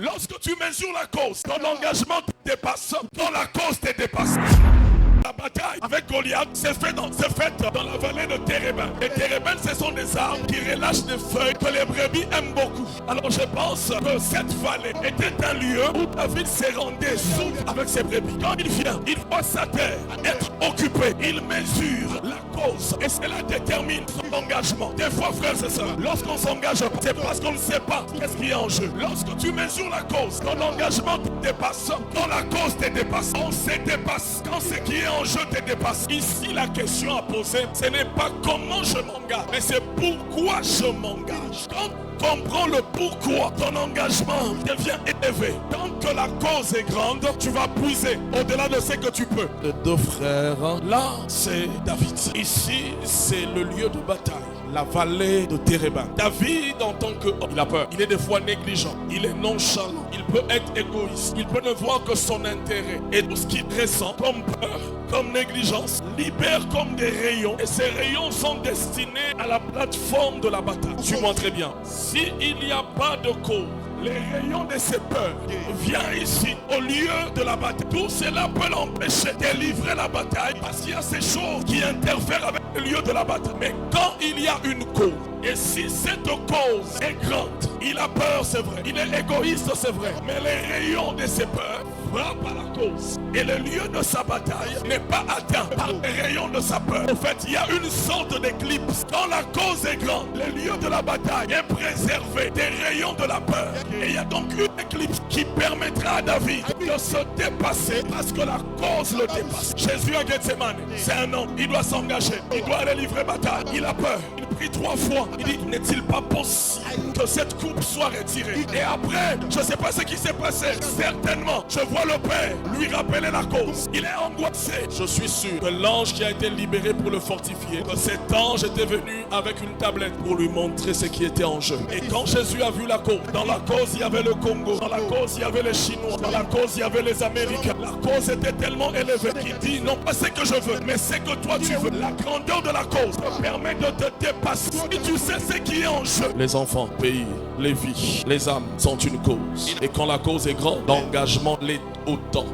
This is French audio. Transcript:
Lorsque tu mesures la cause, ton engagement te dépasse, quand la cause te dépasse. La bataille avec Goliath s'est faite dans la vallée de Térébin. Et Térébin, ce sont des arbres qui relâchent des feuilles que les brebis aiment beaucoup. Alors je pense que cette vallée était un lieu où David s'est rendu souple avec ses brebis. Quand il vient, il voit sa terre être occupée. Il mesure la cause et cela détermine son engagement. Des fois, frères et sœurs, lorsqu'on s'engage, c'est parce qu'on ne sait pas qu'est-ce qui est en jeu. Lorsque tu mesures la cause, ton engagement te dépasse. Quand la cause te dépasse, on se dépasse. Quand ce qui est en jeu te dépasse. Ici, la question à poser, ce n'est pas comment je m'engage, mais c'est pourquoi je m'engage. Quand tu comprends le pourquoi, ton engagement devient élevé. Tant que la cause est grande, tu vas puiser au-delà de ce que tu peux. Les deux frères, là, c'est David. Ici, c'est le lieu de bataille. La vallée de Térébin. David, en tant qu'homme, il a peur. Il est des fois négligent. Il est nonchalant. Il peut être égoïste. Il peut ne voir que son intérêt. Et tout ce qu'il ressent comme peur, comme négligence, libère comme des rayons. Et ces rayons sont destinés à la plateforme de la bataille. Suis-moi très bien. S'il n'y a pas de cause, les rayons de ses peurs viennent ici, au lieu de la bataille. Tout cela peut l'empêcher de livrer la bataille parce qu'il y a ces choses qui interfèrent avec le lieu de la bataille. Mais quand il y a une cause, et si cette cause est grande, il a peur, c'est vrai. Il est égoïste, c'est vrai. Mais les rayons de ses peurs frappent à la cause. Et le lieu de sa bataille n'est pas atteint par les rayons de sa peur. En fait, il y a une sorte d'éclipse. Quand la cause est grande, le lieu de la bataille est préservé des rayons de la peur. Et il y a donc une éclipse qui permettra à David de se dépasser parce que la cause le dépasse. Jésus à Gethsemane, c'est un homme. Il doit s'engager. Il doit aller livrer bataille. Il a peur. Il prie 3 fois. Il dit, n'est-il pas possible que cette coupe soit retirée? Et après, je ne sais pas ce qui s'est passé. Certainement, je vois le Père lui rappeler la cause. Il est angoissé. Je suis sûr que l'ange qui a été libéré pour le fortifier, que cet ange était venu avec une tablette pour lui montrer ce qui était en jeu. Et quand Jésus a vu la cause, dans la cause il y avait le Congo, dans la cause il y avait les Chinois, dans la cause il y avait les Américains. La cause était tellement élevée qu'il dit non pas ce que je veux, mais ce que toi tu veux. La grandeur de la cause te permet de te dépasser. Si tu sais ce qui est en jeu. Les enfants, pays, les vies, les âmes sont une cause. Et quand la cause est grande, l'engagement l'est autant.